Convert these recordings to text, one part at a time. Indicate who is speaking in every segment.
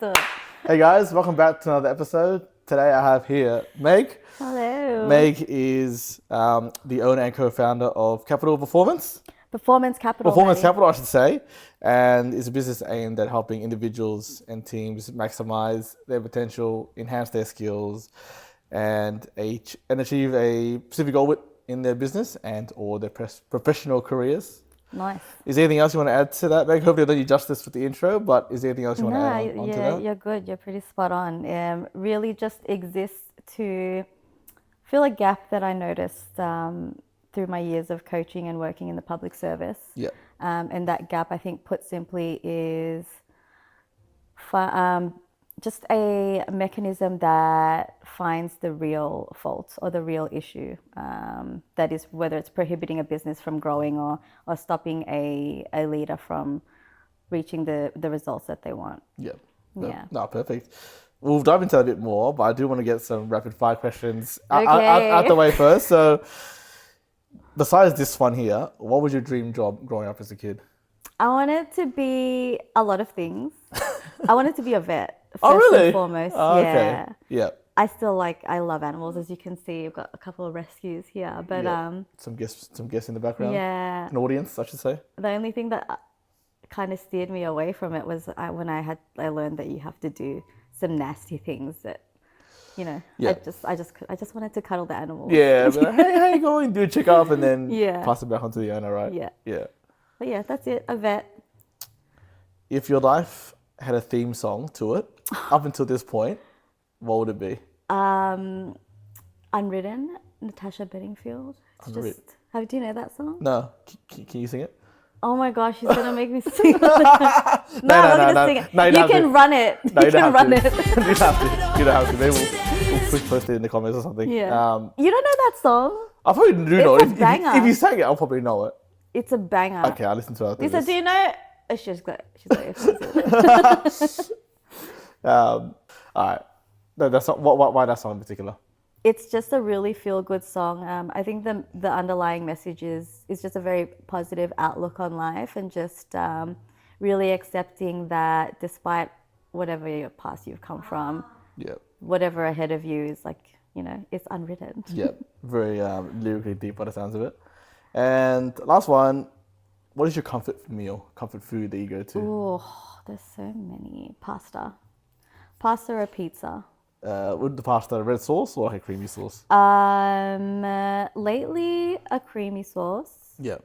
Speaker 1: Stop.
Speaker 2: Hey guys, welcome back to another episode. Today I have here Meg.
Speaker 1: Hello.
Speaker 2: Meg is the owner and co-founder of Capital Performance.
Speaker 1: Performance Capital.
Speaker 2: Performance
Speaker 1: Maddie.
Speaker 2: Capital, I should say. And is a business aimed at helping individuals and teams maximize their potential, enhance their skills, and achieve a specific goal in their business and or their professional careers.
Speaker 1: Nice.
Speaker 2: Is there anything else you want to add to that, Meg? Hopefully I done you justice with the intro, but is there anything else you want to add on to that?
Speaker 1: You're good. You're pretty spot on. Really just exists to fill a gap that I noticed through my years of coaching and working in the public service.
Speaker 2: Yeah.
Speaker 1: And that gap, I think, put simply, is just a mechanism that finds the real fault or the real issue. That is, whether it's prohibiting a business from growing or stopping a leader from reaching the results that they want.
Speaker 2: Yeah.
Speaker 1: Yeah.
Speaker 2: No, perfect. We'll dive into that a bit more, but I do want to get some rapid fire questions
Speaker 1: Okay.
Speaker 2: out the way first. So, besides this one here, what was your dream job growing up as a kid?
Speaker 1: I wanted to be a lot of things. I wanted to be a vet. First
Speaker 2: Oh, really?
Speaker 1: and foremost.
Speaker 2: Oh,
Speaker 1: yeah.
Speaker 2: okay. Yeah.
Speaker 1: I love animals, as you can see. I've got a couple of rescues here, but
Speaker 2: Yeah. Some guests in the background.
Speaker 1: yeah.
Speaker 2: An audience, I should say.
Speaker 1: The only thing that kind of steered me away from it was when I learned that you have to do some nasty things that,
Speaker 2: Yeah.
Speaker 1: I just wanted to cuddle the animals.
Speaker 2: Yeah. But, hey, how you going? Do a check up and then
Speaker 1: Yeah.
Speaker 2: pass it back on to the owner, right?
Speaker 1: Yeah.
Speaker 2: Yeah.
Speaker 1: But yeah, that's it. A vet.
Speaker 2: If your life had a theme song to it, up until this point, what would it be?
Speaker 1: Unwritten, Natasha Bedingfield. It's
Speaker 2: Unwritten.
Speaker 1: do you know that song?
Speaker 2: No. Can you sing it?
Speaker 1: Oh my gosh, she's gonna make me sing it. No, I'm not gonna sing it.
Speaker 2: No, you
Speaker 1: you
Speaker 2: don't
Speaker 1: can
Speaker 2: have to.
Speaker 1: run it.
Speaker 2: No,
Speaker 1: You can run it.
Speaker 2: You don't have to. You don't have to. Maybe we'll push post it in the comments or something.
Speaker 1: Yeah. You don't know that song?
Speaker 2: I probably do know
Speaker 1: It's
Speaker 2: it.
Speaker 1: a banger.
Speaker 2: If you sang it, I'll probably know it.
Speaker 1: It's a banger.
Speaker 2: Okay, I'll listen to it after
Speaker 1: Lisa,
Speaker 2: this.
Speaker 1: do you know? Oh, she's got it.
Speaker 2: All right. No, that's not, why that song in particular?
Speaker 1: It's just a really feel-good song. I think the underlying message is just a very positive outlook on life, and just really accepting that despite whatever your past you've come from,
Speaker 2: Yeah.
Speaker 1: whatever ahead of you is it's unwritten.
Speaker 2: Yeah. Very lyrically deep by the sounds of it. And last one, what is your comfort food that you go to?
Speaker 1: Oh, there's so many. Pasta or pizza.
Speaker 2: With the pasta, red sauce or like a creamy sauce?
Speaker 1: Lately a creamy sauce.
Speaker 2: Yeah.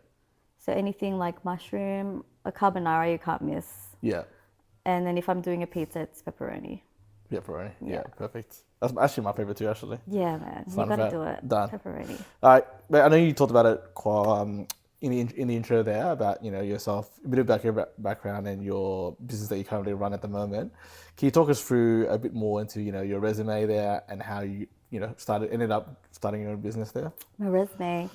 Speaker 1: So anything like mushroom, a carbonara you can't miss.
Speaker 2: Yeah.
Speaker 1: And then if I'm doing a pizza, it's pepperoni.
Speaker 2: Pepperoni. Yeah, perfect. That's actually my favorite too, actually.
Speaker 1: Yeah, man, you
Speaker 2: Sign of
Speaker 1: gotta
Speaker 2: that.
Speaker 1: do it.
Speaker 2: Done.
Speaker 1: Pepperoni.
Speaker 2: All right, but I know you talked about it in the intro there about yourself, a bit about your background and your business that you currently run at the moment. Can you talk us through a bit more into your resume there and how you ended up starting your own business there?
Speaker 1: My resume.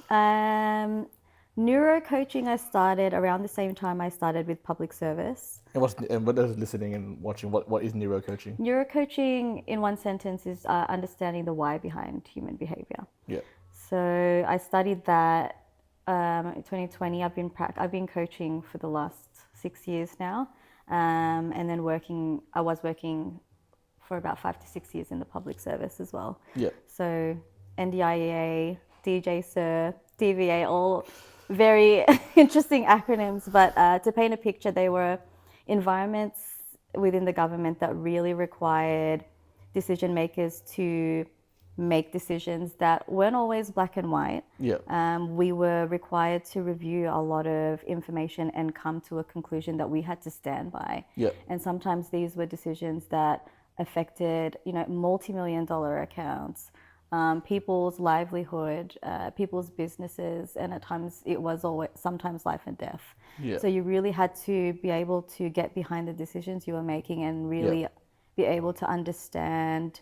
Speaker 1: Neurocoaching I started around the same time I started with public service.
Speaker 2: And what is listening and watching? What is neurocoaching?
Speaker 1: Neurocoaching, in one sentence, is understanding the why behind human behavior.
Speaker 2: Yeah.
Speaker 1: So I studied that in 2020. I've been coaching for the last 6 years now, and then I was working for about 5 to 6 years in the public service as well.
Speaker 2: Yeah.
Speaker 1: So NDIEA, DJ Sir, DVA, all very interesting acronyms. But to paint a picture, they were environments within the government that really required decision makers to make decisions that weren't always black and white.
Speaker 2: Yeah.
Speaker 1: We were required to review a lot of information and come to a conclusion that we had to stand by.
Speaker 2: Yeah.
Speaker 1: And sometimes these were decisions that affected, multi-million-dollar accounts, people's livelihood, people's businesses, and at times it was sometimes life and death.
Speaker 2: Yeah.
Speaker 1: So you really had to be able to get behind the decisions you were making and really be able to understand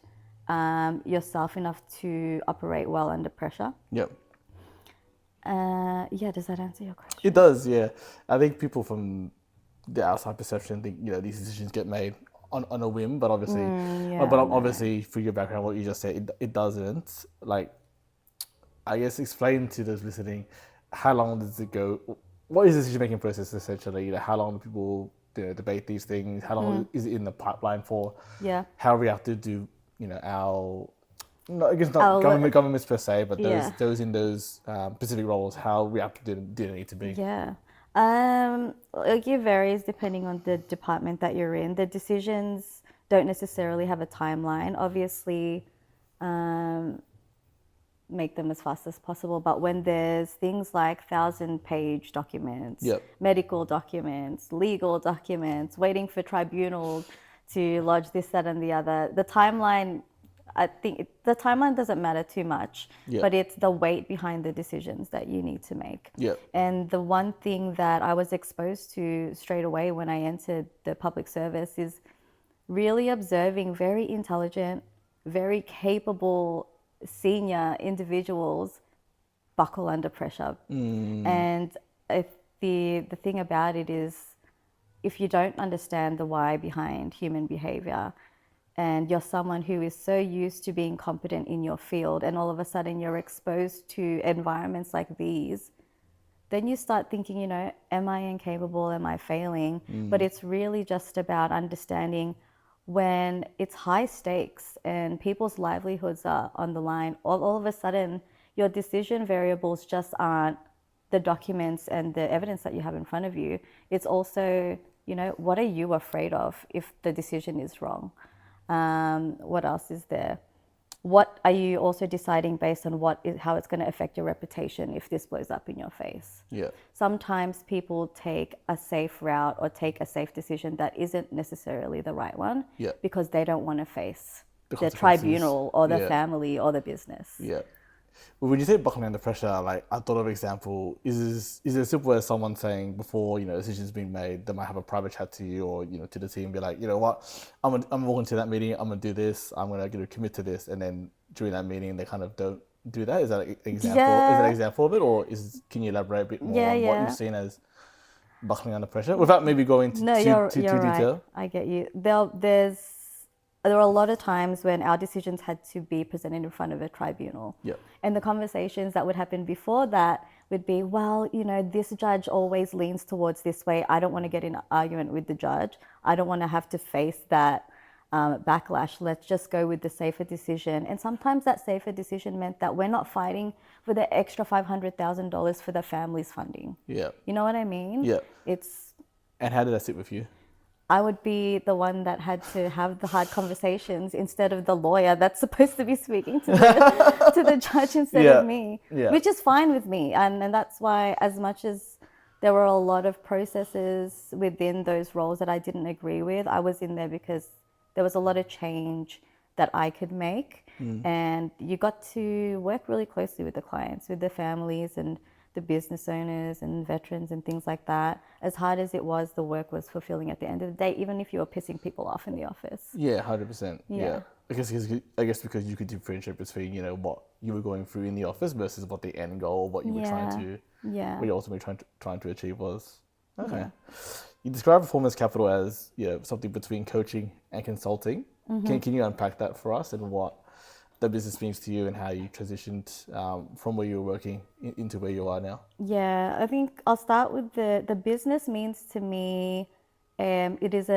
Speaker 1: yourself enough to operate well under pressure.
Speaker 2: Yeah.
Speaker 1: Does that answer your question?
Speaker 2: It does, yeah. I think people from the outside perception think these decisions get made on a whim, but obviously, obviously for your background, what you just said, it doesn't. Like, I guess explain to those listening, how long does it go? What is the decision making process essentially? How long do people debate these things? How long is it in the pipeline for?
Speaker 1: Yeah.
Speaker 2: How reactive do our no, I guess not
Speaker 1: Our,
Speaker 2: governments per se, but
Speaker 1: yeah.
Speaker 2: those in those specific roles, how reactive did it need to be?
Speaker 1: Yeah. Like it varies depending on the department that you're in. The decisions don't necessarily have a timeline. Obviously, um, make them as fast as possible. But when there's things like 1,000-page documents,
Speaker 2: Yep.
Speaker 1: medical documents, legal documents, waiting for tribunal to lodge this, that, and the other, the timeline, I think the timeline doesn't matter too much,
Speaker 2: Yep.
Speaker 1: but it's the weight behind the decisions that you need to make.
Speaker 2: Yep.
Speaker 1: And the one thing that I was exposed to straight away when I entered the public service is really observing very intelligent, very capable senior individuals buckle under pressure. And if the thing about it is, if you don't understand the why behind human behavior, and you're someone who is so used to being competent in your field, and all of a sudden you're exposed to environments like these, then you start thinking, am I incapable? Am I failing? But it's really just about understanding when it's high stakes and people's livelihoods are on the line, all of a sudden your decision variables just aren't the documents and the evidence that you have in front of you. It's also, what are you afraid of if the decision is wrong? What else is there? What are you also deciding based on how it's going to affect your reputation if this blows up in your face?
Speaker 2: Yeah.
Speaker 1: Sometimes people take a safe route or take a safe decision that isn't necessarily the right one
Speaker 2: Yeah.
Speaker 1: because they don't want to face the
Speaker 2: consequences.
Speaker 1: tribunal or the
Speaker 2: Yeah.
Speaker 1: family or the business.
Speaker 2: Yeah. Well, when you say buckling under pressure, like I thought of an example is as simple as someone saying before a decision's been made, they might have a private chat to you or to the team, be like, what, I'm walking to that meeting, I'm gonna do this, I'm gonna commit to this, and then during that meeting they kind of don't do that. Is that an example?
Speaker 1: Yeah.
Speaker 2: Is that an example of it, or can you elaborate a bit more on what you've seen as buckling under pressure without maybe going
Speaker 1: No,
Speaker 2: too
Speaker 1: you're right.
Speaker 2: detail?
Speaker 1: I get you. There were a lot of times when our decisions had to be presented in front of a tribunal.
Speaker 2: Yeah.
Speaker 1: And the conversations that would happen before that would be, well, this judge always leans towards this way. I don't want to get in an argument with the judge. I don't want to have to face that backlash. Let's just go with the safer decision. And sometimes that safer decision meant that we're not fighting for the extra $500,000 for the family's funding.
Speaker 2: Yeah.
Speaker 1: You know what I mean?
Speaker 2: Yeah.
Speaker 1: It's...
Speaker 2: And how did that sit with you?
Speaker 1: I would be the one that had to have the hard conversations instead of the lawyer that's supposed to be speaking to the judge instead of me, which is fine with me. And that's why, as much as there were a lot of processes within those roles that I didn't agree with, I was in there because there was a lot of change that I could make. And you got to work really closely with the clients, with the families and the business owners and veterans and things like that. As hard as it was, the work was fulfilling at the end of the day, even if you were pissing people off in the office.
Speaker 2: Yeah, 100%. Yeah. I guess because you could differentiate between, what you were going through in the office versus what the end goal, what you were trying to, what you're ultimately trying to achieve was. Okay. Yeah. You describe performance capital as, something between coaching and consulting. Can you unpack that for us and what the business means to you and how you transitioned from where you were working into where you are now?
Speaker 1: Yeah, I think I'll start with the business means to me, it is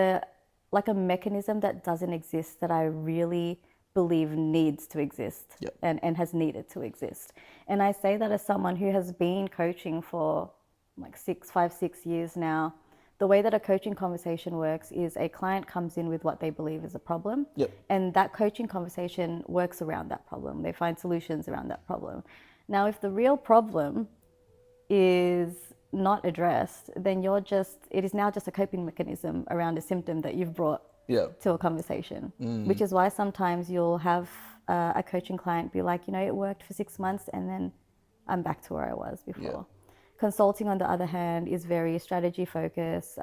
Speaker 1: like a mechanism that doesn't exist that I really believe needs to exist and has needed to exist. And I say that as someone who has been coaching for like 6 years now. The way that a coaching conversation works is a client comes in with what they believe is a problem. And that coaching conversation works around that problem. They find solutions around that problem. Now, if the real problem is not addressed, then it is now just a coping mechanism around a symptom that you've brought to a conversation, which is why sometimes you'll have a coaching client be like, it worked for 6 months and then I'm back to where I was before. Consulting, on the other hand, is very strategy focused,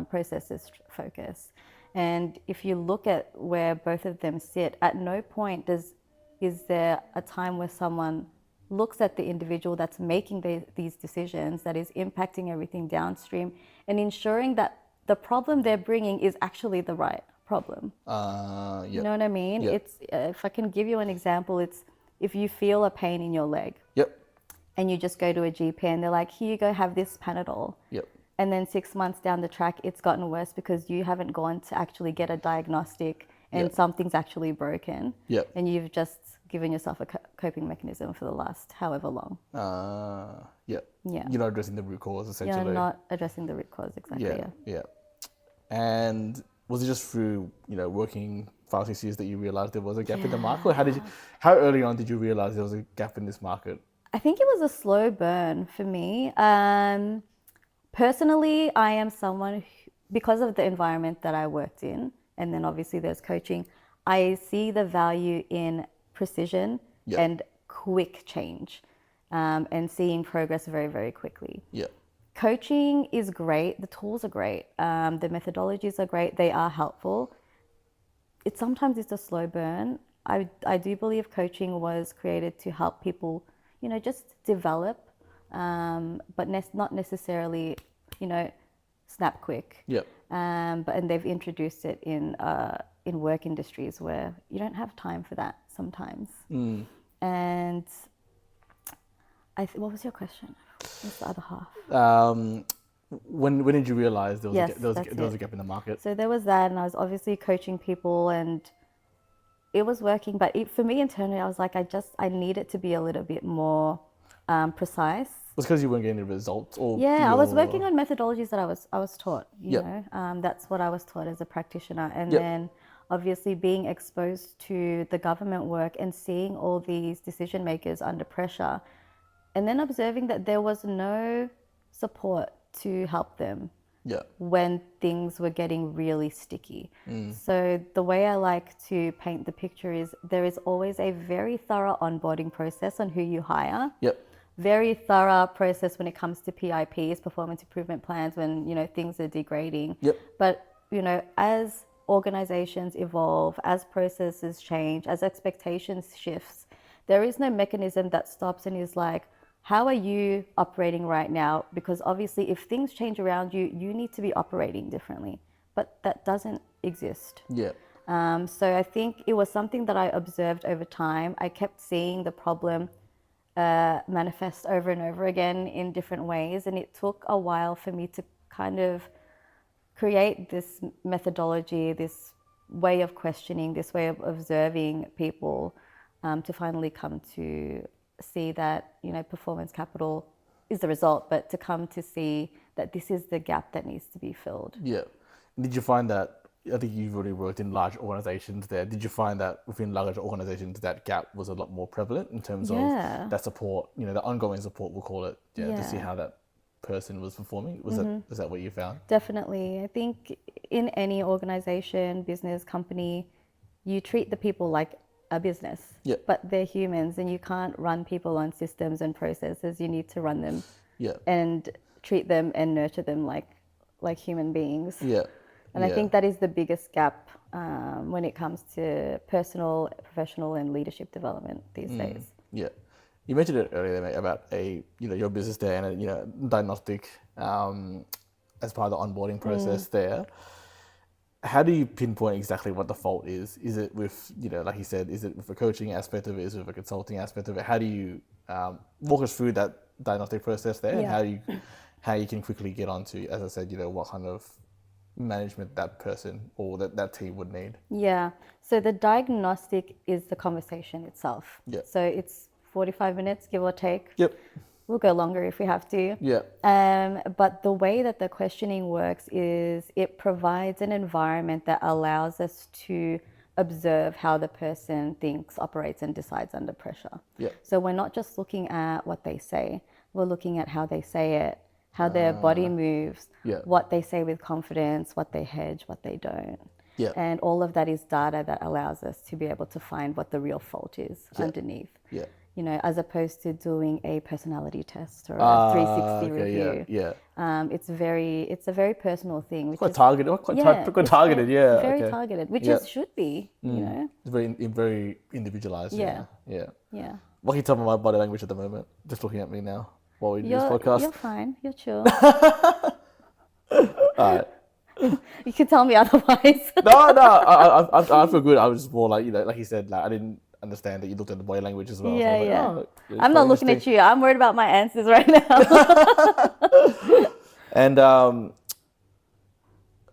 Speaker 1: processes focused. And if you look at where both of them sit, at no point is there a time where someone looks at the individual that's making these decisions, that is impacting everything downstream, and ensuring that the problem they're bringing is actually the right problem. You know what I mean? It's if I can give you an example, it's if you feel a pain in your leg. And you just go to a GP and they're like, here you go, have this Panadol. and then 6 months down the track, it's gotten worse because you haven't gone to actually get a diagnostic and
Speaker 2: Yeah.
Speaker 1: something's actually broken.
Speaker 2: Yeah.
Speaker 1: And you've just given yourself a coping mechanism for the last however long.
Speaker 2: Yeah.
Speaker 1: Yeah.
Speaker 2: You're not addressing the root cause, essentially.
Speaker 1: You're not addressing the root cause, exactly.
Speaker 2: Yeah. Yeah. And was it just through, working 5 or 6 years that you realized there was a gap in the market? Or how early on did you realize there was a gap in this market?
Speaker 1: I think it was a slow burn for me. Personally, I am someone who, because of the environment that I worked in, and then obviously there's coaching, I see the value in precision
Speaker 2: Yeah.
Speaker 1: and quick change, and seeing progress very, very quickly.
Speaker 2: Yeah.
Speaker 1: Coaching is great. The tools are great. The methodologies are great. They are helpful. Sometimes it's a slow burn. I do believe coaching was created to help people, just develop, but not necessarily, snap quick.
Speaker 2: Yeah.
Speaker 1: And they've introduced it in work industries where you don't have time for that sometimes. And what was your question? What's the other half?
Speaker 2: When did you realize there was,
Speaker 1: Yes,
Speaker 2: there
Speaker 1: that's
Speaker 2: was a
Speaker 1: it.
Speaker 2: gap in the market?
Speaker 1: So there was that, and I was obviously coaching people, and it was working. But for me internally, I was like, I need it to be a little bit more precise.
Speaker 2: Was it because you weren't getting the results, or
Speaker 1: Yeah, I was working on methodologies that I was taught.
Speaker 2: Yep.
Speaker 1: That's what I was taught as a practitioner, and
Speaker 2: Yep.
Speaker 1: then obviously being exposed to the government work and seeing all these decision makers under pressure, and then observing that there was no support to help them
Speaker 2: Yeah.
Speaker 1: when things were getting really sticky. So the way I like to paint the picture is there is always a very thorough onboarding process on who you hire.
Speaker 2: Yep.
Speaker 1: Very thorough process when it comes to PIPs, performance improvement plans, when things are degrading.
Speaker 2: Yep.
Speaker 1: But as organizations evolve, as processes change, as expectations shifts, there is no mechanism that stops and is like, how are you operating right now? Because obviously if things change around you, you need to be operating differently. But that doesn't exist.
Speaker 2: Yeah.
Speaker 1: So I think it was something that I observed over time. I kept seeing the problem manifest over and over again in different ways. And it took a while for me to kind of create this methodology, this way of questioning, this way of observing people, to finally come to see that, performance capital is the result, but to come to see that this is the gap that needs to be filled.
Speaker 2: Yeah. Did you find that, I think you've already worked in large organizations there, did you find that within large organizations that gap was a lot more prevalent in terms of that support, the ongoing support, we'll call it, to see how that person was performing? Is that what you found?
Speaker 1: Definitely. I think in any organization, business, company, you treat the people like a business, but they're humans, and you can't run people on systems and processes. You need to run them and treat them and nurture them like human beings. And I think that is the biggest gap when it comes to personal, professional, and leadership development these days.
Speaker 2: Yeah. You mentioned it earlier, mate, about your business there and a diagnostic as part of the onboarding process there. How do you pinpoint exactly what the fault is? Is it with, like you said, is it with a coaching aspect of it? Is it with a consulting aspect of it? How do you walk us through that diagnostic process there, and how you can quickly get onto, as I said, what kind of management that person or that team would need? Yeah.
Speaker 1: So the diagnostic is the conversation itself. So it's 45 minutes, give or take. We'll go longer if we have to. But the way that the questioning works is it provides an environment that allows us to observe how the person thinks, operates, and decides under pressure. So we're not just looking at what they say, we're looking at how they say it, how their body moves, what they say with confidence, what they hedge, what they don't. And all of that is data that allows us to be able to find what the real fault is underneath. As opposed to doing a personality test or a 360 review. It's a very personal thing. Which
Speaker 2: quite targeted. Quite targeted.
Speaker 1: Very targeted, which it should be.
Speaker 2: It's very individualized.
Speaker 1: Yeah.
Speaker 2: What can you tell me my body language at the moment? Just looking at me now while we do this podcast.
Speaker 1: You're fine. You're chill.
Speaker 2: All right.
Speaker 1: You can tell me otherwise.
Speaker 2: No. I feel good. I was just more like, like you said, I didn't understand that you looked at the body language as well.
Speaker 1: I'm not looking at you. I'm worried about my answers right now.
Speaker 2: And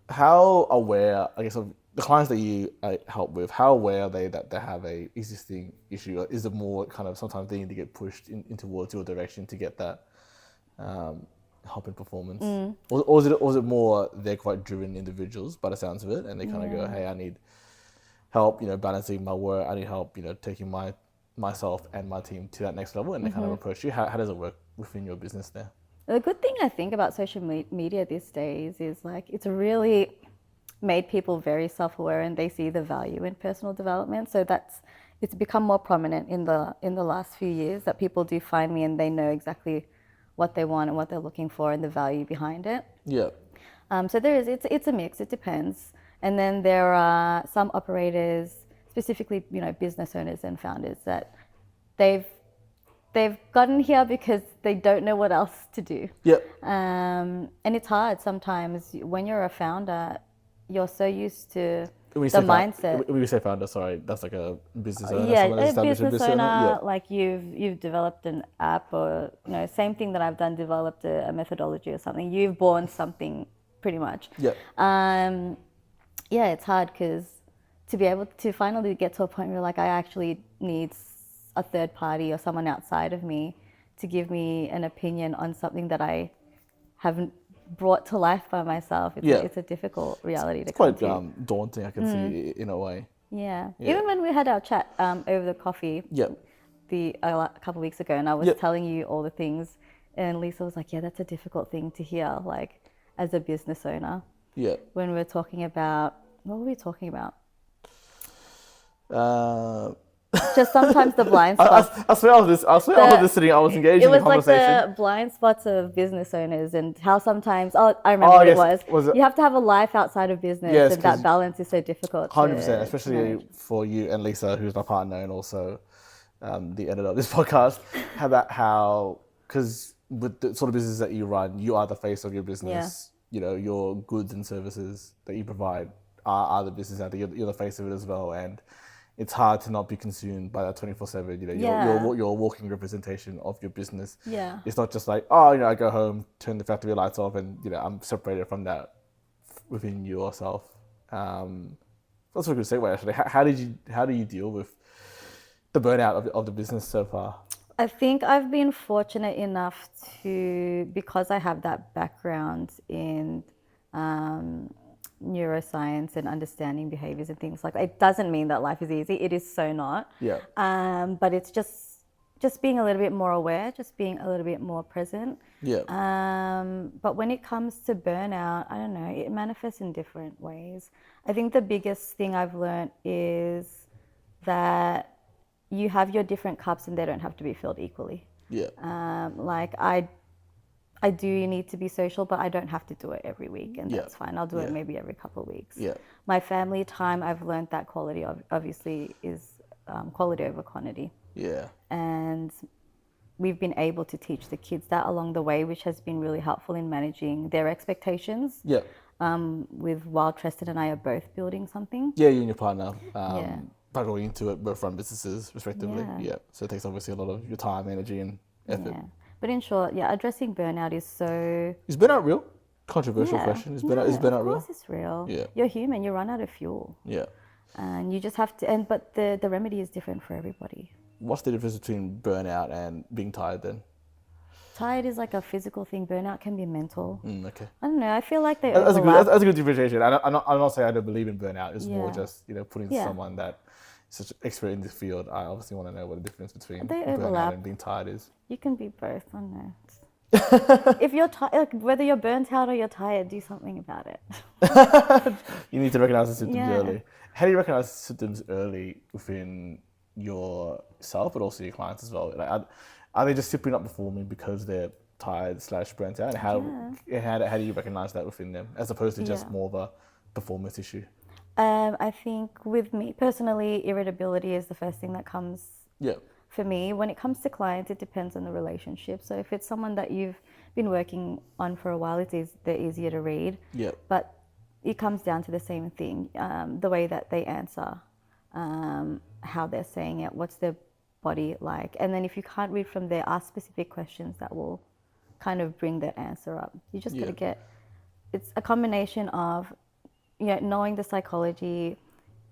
Speaker 2: how aware, I guess, of the clients that you help with, how aware are they that they have a existing issue? Or is it more kind of sometimes they need to get pushed in towards your direction to get that help in performance? Or is it more they're quite driven individuals by the sounds of it, and they kind of go, hey, I need help, balancing my work. I need help, taking myself and my team to that next level, and they kind of approach you. How does it work within your business there?
Speaker 1: The good thing I think about social media these days is like it's really made people very self-aware and they see the value in personal development. So it's become more prominent in the last few years that people do find me and they know exactly what they want and what they're looking for and the value behind it.
Speaker 2: Yeah.
Speaker 1: So it's a mix. It depends. And then there are some operators, specifically business owners and founders, that they've gotten here because they don't know what else to do.
Speaker 2: Yeah.
Speaker 1: And it's hard sometimes when you're a founder. You're so used to
Speaker 2: When you
Speaker 1: the
Speaker 2: say
Speaker 1: mindset.
Speaker 2: when you say founder, sorry, that's like a business owner,
Speaker 1: Yeah,
Speaker 2: someone that's
Speaker 1: a
Speaker 2: established a
Speaker 1: business
Speaker 2: business owner.
Speaker 1: owner,
Speaker 2: Yeah.
Speaker 1: like you've developed an app or same thing that I've done, developed a methodology or something. You've born something pretty much.
Speaker 2: Yeah.
Speaker 1: Yeah, it's hard because to be able to finally get to a point where like I actually need a third party or someone outside of me to give me an opinion on something that I haven't brought to life by myself. It's a difficult reality to
Speaker 2: It's
Speaker 1: come
Speaker 2: quite
Speaker 1: to.
Speaker 2: daunting, I can see, in a way.
Speaker 1: Yeah.
Speaker 2: Yeah.
Speaker 1: Even when we had our chat over the coffee
Speaker 2: Yeah.
Speaker 1: a couple of weeks ago, and I was
Speaker 2: Yep.
Speaker 1: telling you all the things, and Lisa was like, "Yeah, that's a difficult thing to hear, like as a business owner."
Speaker 2: Yeah.
Speaker 1: When we were talking about what were we talking about?
Speaker 2: Uh,
Speaker 1: Just sometimes the blind
Speaker 2: I,
Speaker 1: spots.
Speaker 2: I swear I was listening. I was engaged
Speaker 1: It
Speaker 2: in the
Speaker 1: was like
Speaker 2: conversation.
Speaker 1: the blind spots of business owners and how sometimes, oh, I remember
Speaker 2: Oh,
Speaker 1: what
Speaker 2: yes.
Speaker 1: it was.
Speaker 2: Was it-
Speaker 1: You have to have a life outsdt of business,
Speaker 2: Yes,
Speaker 1: and
Speaker 2: 'cause
Speaker 1: that balance is so difficult
Speaker 2: 100%,
Speaker 1: to
Speaker 2: especially
Speaker 1: manage.
Speaker 2: for you and Lisa, who's my partner and also the editor of this podcast. How because with the sort of business that you run, you are the face of your business. Your goods and services that you provide are the business out there. You're the face of it as well, and it's hard to not be consumed by that 24/7. You're a walking representation of your business.
Speaker 1: Yeah.
Speaker 2: It's not just like, oh, I go home, turn the factory lights off, and I'm separated from that within yourself. That's a good segue actually. How do you deal with the burnout of the business so far?
Speaker 1: I think I've been fortunate enough to, because I have that background in neuroscience and understanding behaviors and things like that. It doesn't mean that life is easy. It is so not.
Speaker 2: Yeah.
Speaker 1: But it's just being a little bit more aware, just being a little bit more present.
Speaker 2: Yeah.
Speaker 1: But when it comes to burnout, I don't know, it manifests in different ways. I think the biggest thing I've learned is that you have your different cups and they don't have to be filled equally.
Speaker 2: Yeah.
Speaker 1: Like I do need to be social, but I don't have to do it every week, and that's fine. I'll do it maybe every couple of weeks.
Speaker 2: Yeah.
Speaker 1: My family time, I've learned that quality obviously is quality over quantity.
Speaker 2: Yeah.
Speaker 1: And we've been able to teach the kids that along the way, which has been really helpful in managing their expectations.
Speaker 2: Yeah.
Speaker 1: With while Tristan and I are both building something.
Speaker 2: Yeah, you and your partner.
Speaker 1: Yeah.
Speaker 2: By going into it, both run businesses respectively.
Speaker 1: Yeah.
Speaker 2: Yeah. So it takes obviously a lot of your time, energy, and effort.
Speaker 1: Yeah. But in short, yeah, addressing burnout is so.
Speaker 2: Is burnout real? Controversial
Speaker 1: Yeah.
Speaker 2: question. Is
Speaker 1: No,
Speaker 2: burnout
Speaker 1: of
Speaker 2: real?
Speaker 1: course it's real.
Speaker 2: Yeah.
Speaker 1: You're human. You run out of fuel,
Speaker 2: Yeah.
Speaker 1: and you just have to. And but the remedy is different for everybody.
Speaker 2: What's the difference between burnout and being tired then?
Speaker 1: Tired is like a physical thing. Burnout can be mental.
Speaker 2: Okay.
Speaker 1: I don't know. I feel like they
Speaker 2: That's
Speaker 1: overlap.
Speaker 2: a good differentiation. I'm not saying I don't believe in burnout. It's more
Speaker 1: Yeah.
Speaker 2: just putting
Speaker 1: Yeah.
Speaker 2: someone that is such an expert in this field. I obviously want to know what the difference between
Speaker 1: They
Speaker 2: burnout
Speaker 1: overlap.
Speaker 2: and being tired is.
Speaker 1: You can be both. I don't know. If you're tired, like, whether you're burnt out or you're tired, do something about it.
Speaker 2: You need to recognize the symptoms
Speaker 1: Yeah.
Speaker 2: early. How do you recognize symptoms early within yourself, but also your clients as well? Like, are they just simply not performing because they're tired / burnt out? And how do you recognize that within them, as opposed to just
Speaker 1: Yeah.
Speaker 2: more of a performance issue?
Speaker 1: I think with me personally, irritability is the first thing that comes
Speaker 2: Yeah.
Speaker 1: for me. When it comes to clients, it depends on the relationship. So if it's someone that you've been working on for a while, they're easier to read.
Speaker 2: Yeah.
Speaker 1: But it comes down to the same thing, the way that they answer, how they're saying it, what's their body like. And then if you can't read from there, ask specific questions that will kind of bring that answer up. You just got to
Speaker 2: Yeah.
Speaker 1: get, it's a combination of, knowing the psychology,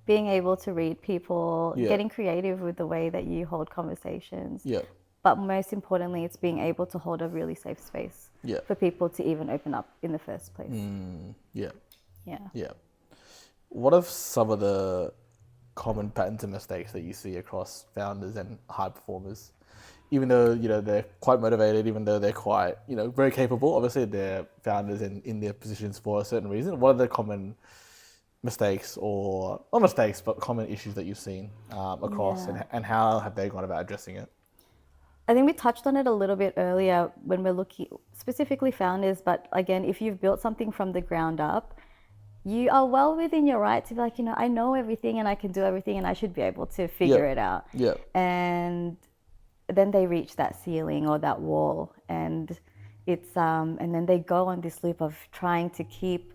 Speaker 1: being able to read people,
Speaker 2: Yeah.
Speaker 1: getting creative with the way that you hold conversations.
Speaker 2: Yeah.
Speaker 1: But most importantly, it's being able to hold a really safe space
Speaker 2: Yeah.
Speaker 1: for people to even open up in the first place.
Speaker 2: Yeah.
Speaker 1: Yeah.
Speaker 2: Yeah. What are some of the common patterns and mistakes that you see across founders and high performers? Even though, they're quite motivated, even though they're quite, very capable, obviously they're founders and in their positions for a certain reason. What are the common mistakes or, not mistakes, but common issues that you've seen across
Speaker 1: Yeah.
Speaker 2: and how have they gone about addressing it?
Speaker 1: I think we touched on it a little bit earlier when we're looking specifically founders, but again, if you've built something from the ground up, you are well within your right to be like, I know everything and I can do everything and I should be able to figure it out.
Speaker 2: Yeah.
Speaker 1: And then they reach that ceiling or that wall, and it's and then they go on this loop of trying to keep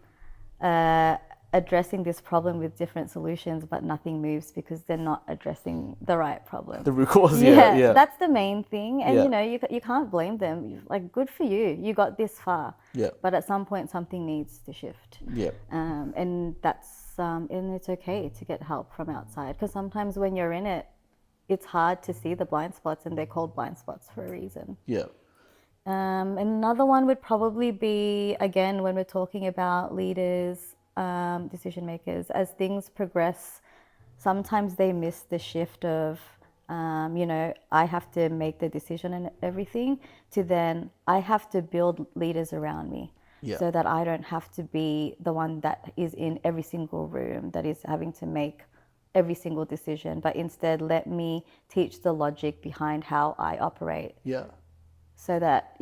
Speaker 1: addressing this problem with different solutions, but nothing moves because they're not addressing the right problem.
Speaker 2: The root cause, yeah.
Speaker 1: That's the main thing. And
Speaker 2: Yeah.
Speaker 1: you can't blame them. Like, good for you, you got this far.
Speaker 2: Yeah.
Speaker 1: But at some point something needs to shift.
Speaker 2: Yeah.
Speaker 1: And that's and it's okay to get help from outside, because sometimes when you're in it, it's hard to see the blind spots, and they're called blind spots for a reason.
Speaker 2: Yeah.
Speaker 1: Another one would probably be, again, when we're talking about leaders, decision makers, as things progress, sometimes they miss the shift of, I have to make the decision and everything, to then I have to build leaders around me.
Speaker 2: Yeah.
Speaker 1: So that I don't have to be the one that is in every single room, that is having to make every single decision, but instead let me teach the logic behind how I operate,
Speaker 2: Yeah.
Speaker 1: so that,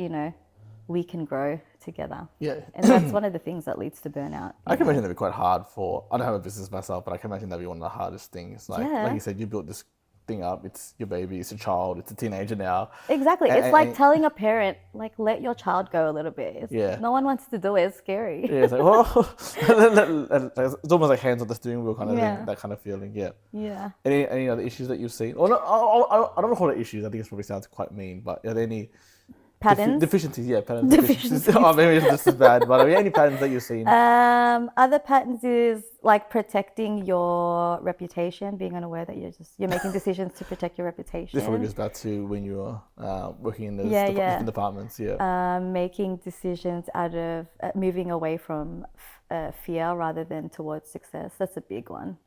Speaker 1: we can grow together.
Speaker 2: Yeah.
Speaker 1: And that's one of the things that leads to burnout.
Speaker 2: I can imagine that'd be quite hard I don't have a business myself, but I can imagine that'd be one of the hardest things. Like you said, you built this thing up, it's your baby, it's a child, it's a teenager now.
Speaker 1: Exactly. It's like telling a parent, like, let your child go a little bit. No one wants to do it. It's scary.
Speaker 2: Yeah, it's like, oh, it's almost like hands on the steering wheel kind of thing, that kind of feeling. Yeah.
Speaker 1: Yeah.
Speaker 2: Any other issues that you've seen? Or no, I don't call it issues. I think it probably sounds quite mean, but are there any
Speaker 1: Patterns?
Speaker 2: deficiencies? Yeah, patterns. Deficiencies. Oh, maybe it's just as bad, but are there any patterns that you've seen?
Speaker 1: Other patterns is like protecting your reputation, being unaware that you're making decisions to protect your reputation.
Speaker 2: This probably goes back to when you were working in those different departments. Yeah.
Speaker 1: Making decisions out of moving away from fear rather than towards success. That's a big one.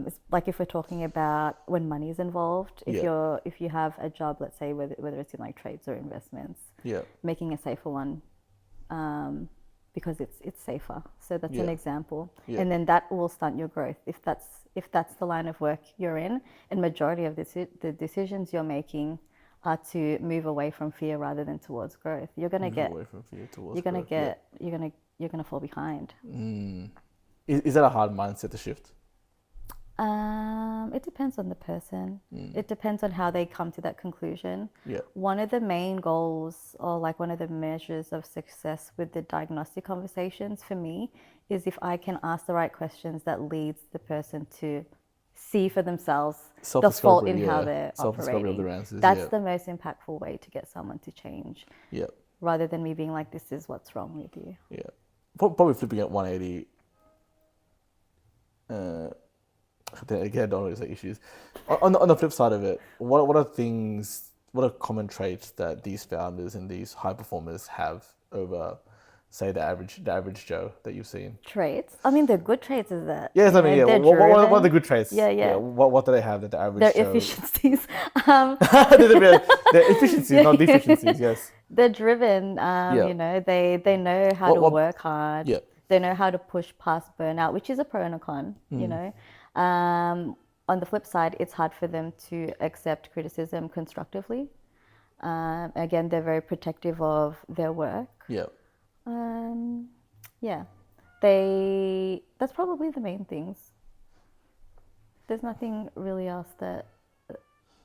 Speaker 1: It's like if we're talking about when money is involved, if you have a job, let's say whether it's in like trades or investments, making a safer one, because it's safer. So that's an example, and then that will stunt your growth if that's the line of work you're in, and majority of the decisions you're making are to move away from fear rather than towards growth. You're gonna fall behind.
Speaker 2: Is that a hard mindset to shift?
Speaker 1: It depends on the person. It depends on how they come to that conclusion.
Speaker 2: Yeah.
Speaker 1: One of the main goals, or like one of the measures of success with the diagnostic conversations for me, is if I can ask the right questions that leads the person to see for themselves the fault in how they're operating.
Speaker 2: Of their answers,
Speaker 1: That's the most impactful way to get someone to change.
Speaker 2: Yeah.
Speaker 1: Rather than me being like, this is what's wrong with you.
Speaker 2: Yeah. Probably flipping at 180. Again, I don't always say issues. On the flip side of it, what are common traits that these founders and these high performers have over, say, the average Joe that you've seen?
Speaker 1: Traits? I mean, the good traits is that.
Speaker 2: Yes, I mean, yeah. What are the good traits?
Speaker 1: Yeah.
Speaker 2: What do they have that the average
Speaker 1: Their
Speaker 2: Joe...
Speaker 1: efficiencies.
Speaker 2: Their efficiencies, not deficiencies, yes.
Speaker 1: They're driven, they know how to work hard.
Speaker 2: Yeah.
Speaker 1: They know how to push past burnout, which is a pro and a con, On the flip side, it's hard for them to accept criticism constructively. Again, they're very protective of their work.
Speaker 2: Yeah.
Speaker 1: That's probably the main things. There's nothing really else that,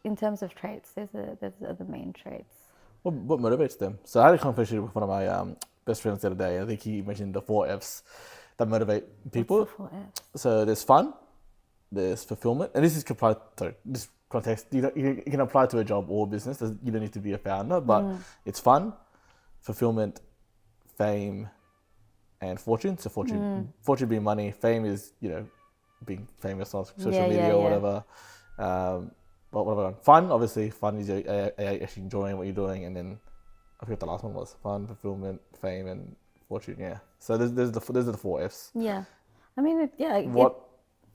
Speaker 1: in terms of traits, there's the main traits.
Speaker 2: What motivates them? So I had a conversation with one of my best friends the other day. I think he mentioned the 4 Fs that motivate people.
Speaker 1: What's the 4 Fs?
Speaker 2: So there's fun, there's fulfillment, and this is applied to this context. You can apply to a job or business. You don't need to be a founder, but it's fun, fulfillment, fame, and fortune. So fortune being money, fame is, you know, being famous on social
Speaker 1: Yeah,
Speaker 2: media
Speaker 1: yeah,
Speaker 2: or
Speaker 1: yeah.
Speaker 2: whatever. Whatever. Fun, obviously, fun is actually enjoying what you're doing, and then I forget the last one was fun, fulfillment, fame, and fortune. Yeah. So those are the four Fs.
Speaker 1: Yeah. I mean,
Speaker 2: What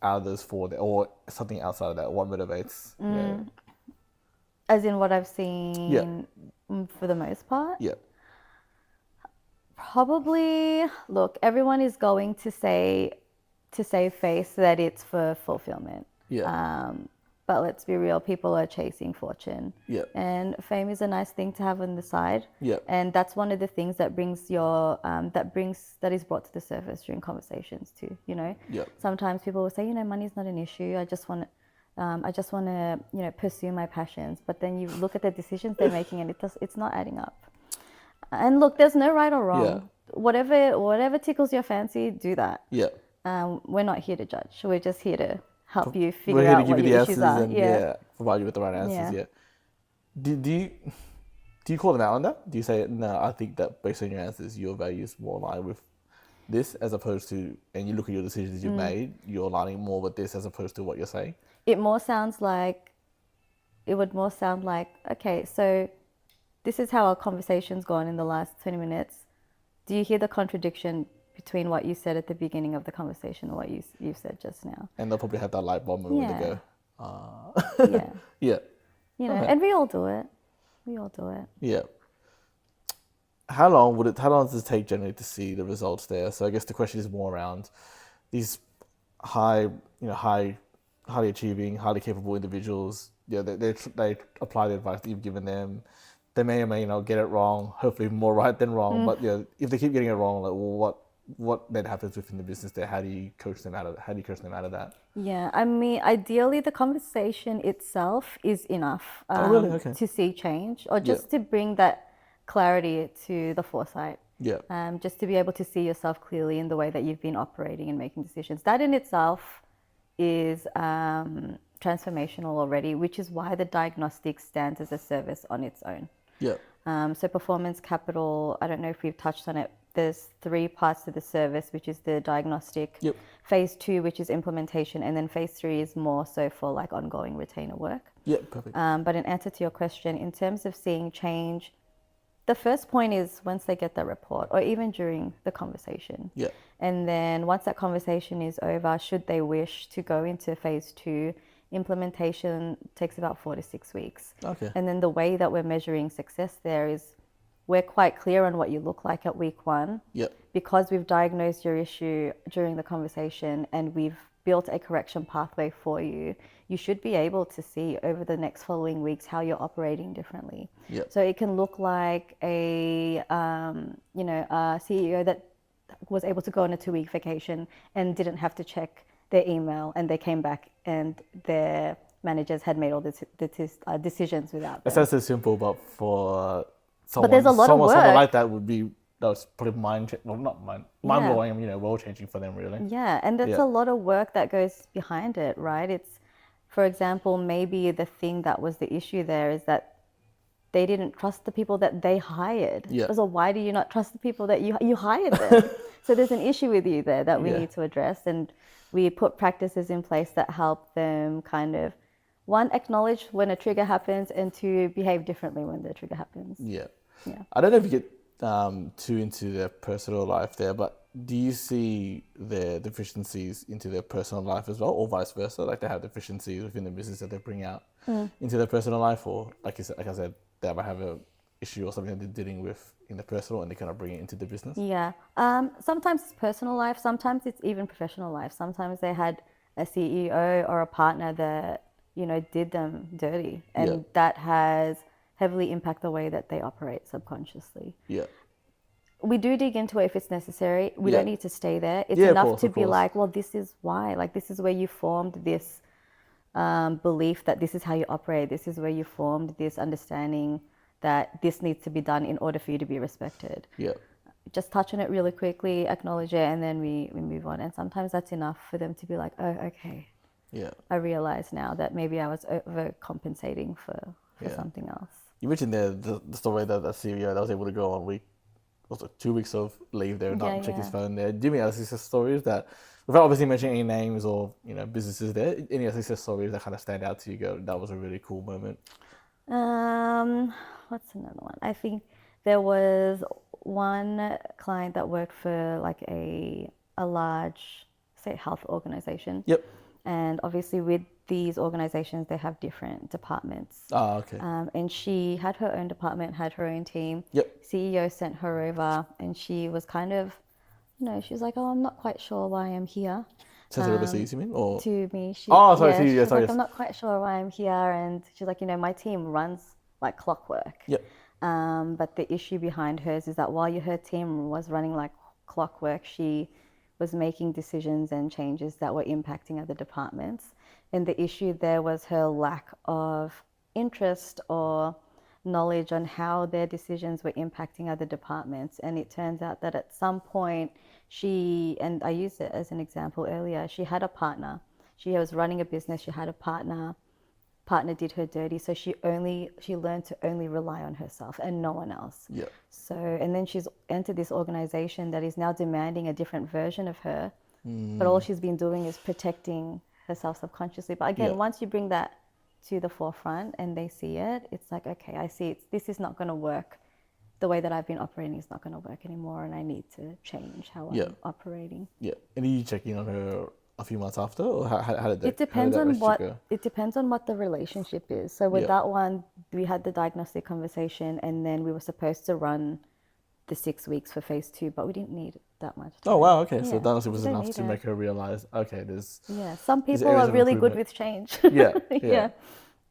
Speaker 2: out of those four, or something outside of that, what motivates? Yeah.
Speaker 1: as in what I've
Speaker 2: Yeah.
Speaker 1: seen for the most part.
Speaker 2: Yeah.
Speaker 1: Probably, look, everyone is going to save face that it's for fulfillment.
Speaker 2: Yeah.
Speaker 1: But let's be real, people are chasing fortune.
Speaker 2: Yeah.
Speaker 1: And fame is a nice thing to have on the side.
Speaker 2: Yeah.
Speaker 1: And that's one of the things that that is brought to the surface during conversations too, you know.
Speaker 2: Yeah.
Speaker 1: Sometimes people will say, you know, money's not an issue. I just want to, you know, pursue my passions. But then you look at the decisions they're making and it's not adding up. And look, there's no right or wrong.
Speaker 2: Yeah.
Speaker 1: Whatever tickles your fancy, do that.
Speaker 2: Yeah.
Speaker 1: We're not here to judge. We're just here to help you
Speaker 2: We're
Speaker 1: figure
Speaker 2: here to
Speaker 1: out
Speaker 2: give
Speaker 1: what
Speaker 2: you
Speaker 1: your
Speaker 2: the
Speaker 1: issues
Speaker 2: answers
Speaker 1: are.
Speaker 2: and
Speaker 1: Yeah.
Speaker 2: provide you with the right answers.
Speaker 1: Yeah.
Speaker 2: Yeah. Do you call them out on that? Do you say, no, I think that based on your answers, your values more align with this, as opposed to, and you look at your decisions you've made, you're aligning more with this as opposed to what you're saying?
Speaker 1: It would more sound like, okay, so this is how our conversation's gone in the last 20 minutes. Do you hear the contradiction between what you said at the beginning of the conversation and what you said just now?
Speaker 2: And they'll probably have that light bulb moment where they
Speaker 1: Yeah.
Speaker 2: go,
Speaker 1: Yeah.
Speaker 2: yeah,
Speaker 1: You know,
Speaker 2: okay.
Speaker 1: and we all do it. We all do it.
Speaker 2: Yeah. How long does it take generally to see the results there? So I guess the question is more around these highly achieving, highly capable individuals. Yeah, they apply the advice that you've given them. They may or may not get it wrong. Hopefully, more right than wrong. But yeah, if they keep getting it wrong, like, well, what then happens within the business there? How do you coach them out of that?
Speaker 1: Yeah, I mean, ideally, the conversation itself is enough
Speaker 2: Oh, really? Okay.
Speaker 1: to see change or
Speaker 2: Yeah.
Speaker 1: just to bring that clarity to the foresight.
Speaker 2: Yeah.
Speaker 1: Just to be able to see yourself clearly in the way that you've been operating and making decisions. That in itself is transformational already, which is why the diagnostic stands as a service on its own.
Speaker 2: Yeah.
Speaker 1: So performance capital, I don't know if we've touched on it. There's 3 parts to the service, which is the diagnostic,
Speaker 2: Yep.
Speaker 1: phase 2, which is implementation, and then phase 3 is more so for like ongoing retainer work.
Speaker 2: Yeah. Perfect.
Speaker 1: But in answer to your question, in terms of seeing change, the first point is once they get the report or even during the conversation.
Speaker 2: Yeah.
Speaker 1: And then once that conversation is over, should they wish to go into phase 2, implementation takes about 4 to 6 weeks.
Speaker 2: Okay.
Speaker 1: And then the way that we're measuring success there is we're quite clear on what you look like at week 1.
Speaker 2: Yep.
Speaker 1: Because we've diagnosed your issue during the conversation and we've built a correction pathway for you, you should be able to see over the next following weeks how you're operating differently.
Speaker 2: Yep.
Speaker 1: So it can look like a CEO that was able to go on a 2-week vacation and didn't have to check their email, and they came back and their managers had made all the decisions without
Speaker 2: That
Speaker 1: them.
Speaker 2: sounds so simple, but for
Speaker 1: But there's a lot of
Speaker 2: someone
Speaker 1: work.
Speaker 2: like that was probably mind blowing, world changing for them, really.
Speaker 1: Yeah, and that's
Speaker 2: Yeah.
Speaker 1: a lot of work that goes behind it, right? It's, for example, maybe the thing that was the issue there is that they didn't trust the people that they hired.
Speaker 2: Yeah.
Speaker 1: So why do you not trust the people that you hired them? So there's an issue with you there that we
Speaker 2: Yeah.
Speaker 1: need to address, and we put practices in place that help them kind of, 1, acknowledge when a trigger happens, and 2, behave differently when the trigger happens.
Speaker 2: Yeah.
Speaker 1: Yeah.
Speaker 2: I don't know if you get too into their personal life there, but do you see their deficiencies into their personal life as well, or vice versa? Like they have deficiencies within the business that they bring out into their personal life, or like I said, they might have an issue or something that they're dealing with in the personal and they kind of bring it into the business?
Speaker 1: Yeah. Sometimes it's personal life. Sometimes it's even professional life. Sometimes they had a CEO or a partner that, did them dirty. And
Speaker 2: Yeah.
Speaker 1: that has heavily impacted the way that they operate subconsciously.
Speaker 2: Yeah.
Speaker 1: We do dig into it if it's necessary. We
Speaker 2: Yeah.
Speaker 1: don't need to stay there. It's
Speaker 2: Yeah, of
Speaker 1: enough
Speaker 2: course,
Speaker 1: to
Speaker 2: of
Speaker 1: be
Speaker 2: course.
Speaker 1: like, well, this is why. Like, this is where you formed this belief that this is how you operate. This is where you formed this understanding that this needs to be done in order for you to be respected.
Speaker 2: Yeah.
Speaker 1: Just touch on it really quickly, acknowledge it, and then we move on. And sometimes that's enough for them to be like, oh, okay,
Speaker 2: Yeah.
Speaker 1: I realize now that maybe I was overcompensating for
Speaker 2: Yeah.
Speaker 1: something else.
Speaker 2: You mentioned there the story that CEO that was able to go on also 2 weeks of leave there,
Speaker 1: Yeah,
Speaker 2: not check his
Speaker 1: yeah.
Speaker 2: phone there. Do you have any other success stories that, without obviously mentioning any names or businesses there, any other success stories that kind of stand out to you? Go, that was a really cool moment.
Speaker 1: Um, what's another one? I think there was one client that worked for like a large, say, health organization.
Speaker 2: Yep.
Speaker 1: And obviously, with these organizations, they have different departments.
Speaker 2: Ah, okay.
Speaker 1: And she had her own department, had her own team.
Speaker 2: Yep.
Speaker 1: CEO sent her over, and she was kind of, she was like, "Oh, I'm not quite sure why I'm here."
Speaker 2: Sent it overseas, you mean? Or
Speaker 1: To me,
Speaker 2: oh, sorry, to you.
Speaker 1: she
Speaker 2: Yeah,
Speaker 1: was
Speaker 2: sorry.
Speaker 1: like, "I'm
Speaker 2: Yes.
Speaker 1: not quite sure why I'm here," and she's like, "My team runs like clockwork."
Speaker 2: Yep.
Speaker 1: But the issue behind hers is that while her team was running like clockwork, she was making decisions and changes that were impacting other departments. And the issue there was her lack of interest or knowledge on how their decisions were impacting other departments. And it turns out that at some point, and I used it as an example earlier, she had a partner. She was running a business, she had a partner did her dirty, so she learned to only rely on herself and no one else.
Speaker 2: Yep.
Speaker 1: So, and then she's entered this organization that is now demanding a different version of her, but all she's been doing is protecting herself subconsciously. But again,
Speaker 2: Yep.
Speaker 1: once you bring that to the forefront and they see it, it's like, okay, I see this is not going to work. The way that I've been operating is not going to work anymore, and I need to change how
Speaker 2: Yeah.
Speaker 1: I'm operating.
Speaker 2: Yeah. And did you check in on her a few months after, or how did
Speaker 1: It
Speaker 2: how did
Speaker 1: depends
Speaker 2: that
Speaker 1: on
Speaker 2: relationship go?
Speaker 1: it depends on what the relationship is. So with
Speaker 2: Yeah.
Speaker 1: that one, we had the diagnostic conversation, and then we were supposed to run the 6 weeks for phase 2, but we didn't need that much
Speaker 2: Oh
Speaker 1: time.
Speaker 2: wow. Okay. So
Speaker 1: Yeah,
Speaker 2: that honestly
Speaker 1: you
Speaker 2: was
Speaker 1: don't
Speaker 2: enough
Speaker 1: need
Speaker 2: to
Speaker 1: it.
Speaker 2: make her realize, okay,
Speaker 1: Yeah, some
Speaker 2: there's
Speaker 1: people
Speaker 2: areas
Speaker 1: are
Speaker 2: of
Speaker 1: really good
Speaker 2: improvement.
Speaker 1: with change.
Speaker 2: Yeah. Yeah.
Speaker 1: Yeah.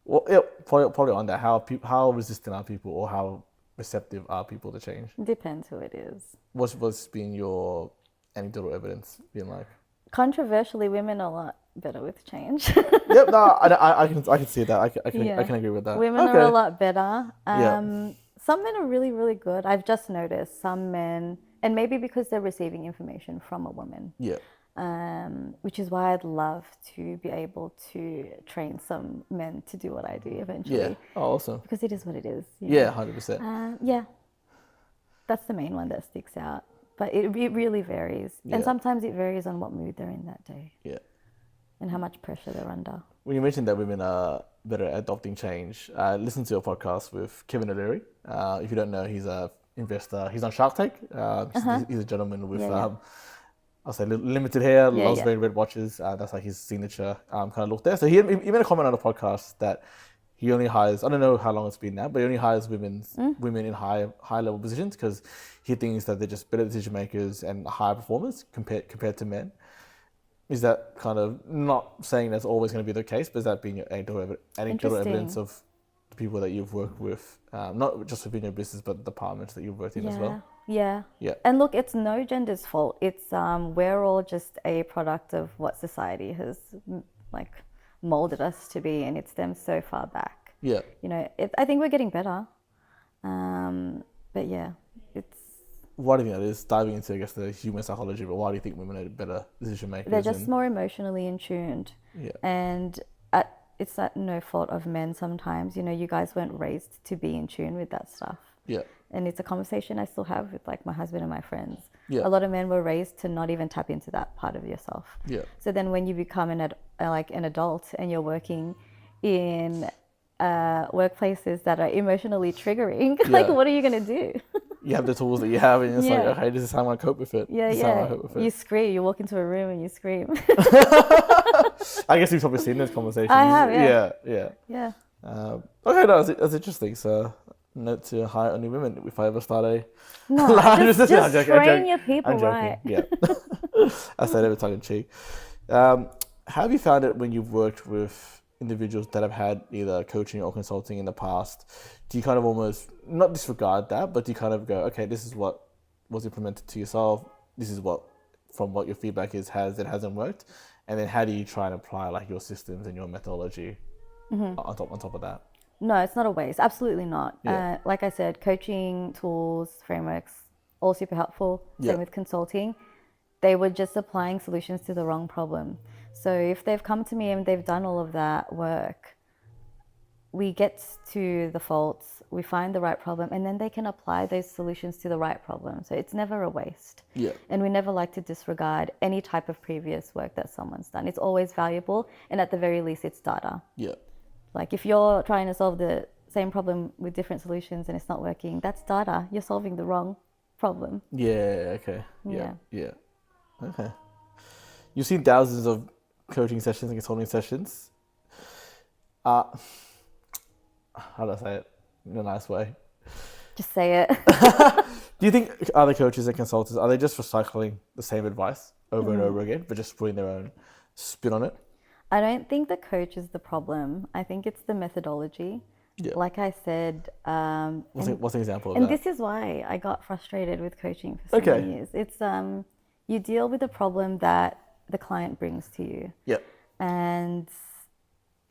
Speaker 2: Well, yeah, probably on that. How resistant are people, or how receptive are people to change?
Speaker 1: Depends who it is.
Speaker 2: What's been your anecdotal evidence been like?
Speaker 1: Controversially, women are a lot better with change.
Speaker 2: Yep. No, I can see that. I
Speaker 1: Yeah.
Speaker 2: can agree with that.
Speaker 1: Women are a
Speaker 2: Okay.
Speaker 1: lot better.
Speaker 2: Yeah.
Speaker 1: Some men are really, really good. I've just noticed some men, and maybe because they're receiving information from a woman,
Speaker 2: Yeah.
Speaker 1: which is why I'd love to be able to train some men to do what I do
Speaker 2: Yeah.
Speaker 1: eventually,
Speaker 2: Oh, awesome.
Speaker 1: because it is what it is.
Speaker 2: Yeah. 100%.
Speaker 1: Yeah, that's the main one that sticks out. But it really varies. And
Speaker 2: Yeah.
Speaker 1: sometimes it varies on what mood they're in that day
Speaker 2: Yeah.
Speaker 1: and how much pressure they're under.
Speaker 2: When you mentioned that women are better at adopting change, listen to a podcast with Kevin O'Leary. If you don't know, he's a investor. He's on Shark Tank. He's a gentleman with,
Speaker 1: Yeah, yeah.
Speaker 2: I'll say limited hair,
Speaker 1: Yeah,
Speaker 2: loves
Speaker 1: yeah.
Speaker 2: wearing red watches. That's like his signature kind of look there. So he made a comment on the podcast that he only hires, I don't know how long it's been now, but he only hires women in high level positions because he thinks that they're just better decision makers and higher performers compared to men. Is that kind of, not saying that's always going to be the case, but has that been your anecdotal evidence
Speaker 1: Interesting.
Speaker 2: of the people that you've worked with, not just within your business, but the departments that you've worked in as well?
Speaker 1: Yeah.
Speaker 2: Yeah.
Speaker 1: And look, it's no gender's fault. It's we're all just a product of what society has like molded us to be, and it's them so far back.
Speaker 2: Yeah.
Speaker 1: I think we're getting better. But yeah, it's
Speaker 2: Why do you think that is? Diving into, I guess, the human psychology, but why do you think women are better decision makers?
Speaker 1: they're just more emotionally in tuned,
Speaker 2: Yeah.
Speaker 1: and it's at no fault of men. Sometimes you guys weren't raised to be in tune with that stuff.
Speaker 2: Yeah.
Speaker 1: And it's a conversation I still have with like my husband and my friends.
Speaker 2: Yeah.
Speaker 1: A lot of men were raised to not even tap into that part of yourself.
Speaker 2: Yeah.
Speaker 1: So then when you become an adult and you're working in workplaces that are emotionally triggering, like
Speaker 2: Yeah.
Speaker 1: what are you going to do?
Speaker 2: You have the tools that you have, and it's
Speaker 1: Yeah.
Speaker 2: like, okay, this is how I'm going to cope with it.
Speaker 1: Yeah,
Speaker 2: This is how I'm
Speaker 1: yeah.
Speaker 2: gonna cope with
Speaker 1: You
Speaker 2: it.
Speaker 1: scream. You walk into a room and you scream.
Speaker 2: I guess you've probably seen those conversations.
Speaker 1: I have, yeah.
Speaker 2: Yeah, yeah.
Speaker 1: Yeah.
Speaker 2: Okay, no, that's interesting. So, note to hire only women if I ever start a.
Speaker 1: No,
Speaker 2: I'm
Speaker 1: just
Speaker 2: I'm joking,
Speaker 1: train your people
Speaker 2: I'm joking.
Speaker 1: right.
Speaker 2: Yeah. I say that every tongue in cheek. How have you found it when you've worked with individuals that have had either coaching or consulting in the past? Do you kind of almost not disregard that, but do you kind of go, okay, this is what was implemented to yourself. This is what, from what your feedback is, hasn't worked, and then how do you try and apply like your systems and your methodology on top of that?
Speaker 1: No, it's not a waste. Absolutely not.
Speaker 2: Yeah.
Speaker 1: Like I said, coaching tools, frameworks, all super helpful.
Speaker 2: Yeah.
Speaker 1: Same with consulting. They were just applying solutions to the wrong problem. So if they've come to me and they've done all of that work, we get to the faults, we find the right problem, and then they can apply those solutions to the right problem. So it's never a waste.
Speaker 2: Yeah.
Speaker 1: And we never like to disregard any type of previous work that someone's done. It's always valuable, and at the very least, it's data.
Speaker 2: Yeah.
Speaker 1: Like if you're trying to solve the same problem with different solutions and it's not working, that's data. You're solving the wrong problem.
Speaker 2: Yeah. Okay.
Speaker 1: Yeah.
Speaker 2: Yeah. Okay. You've seen thousands of coaching sessions and consulting sessions. Uh, how do I say it in a nice way?
Speaker 1: Just say it.
Speaker 2: Do you think other coaches and consultants, are they just recycling the same advice over and over again, but just putting their own spin on it?
Speaker 1: I don't think the coach is the problem. I think it's the methodology.
Speaker 2: Yeah.
Speaker 1: Like I said,
Speaker 2: What's an example of
Speaker 1: and
Speaker 2: that?
Speaker 1: this is why I got frustrated with coaching for so many years. It's you deal with the problem that the client brings to you.
Speaker 2: Yeah.
Speaker 1: And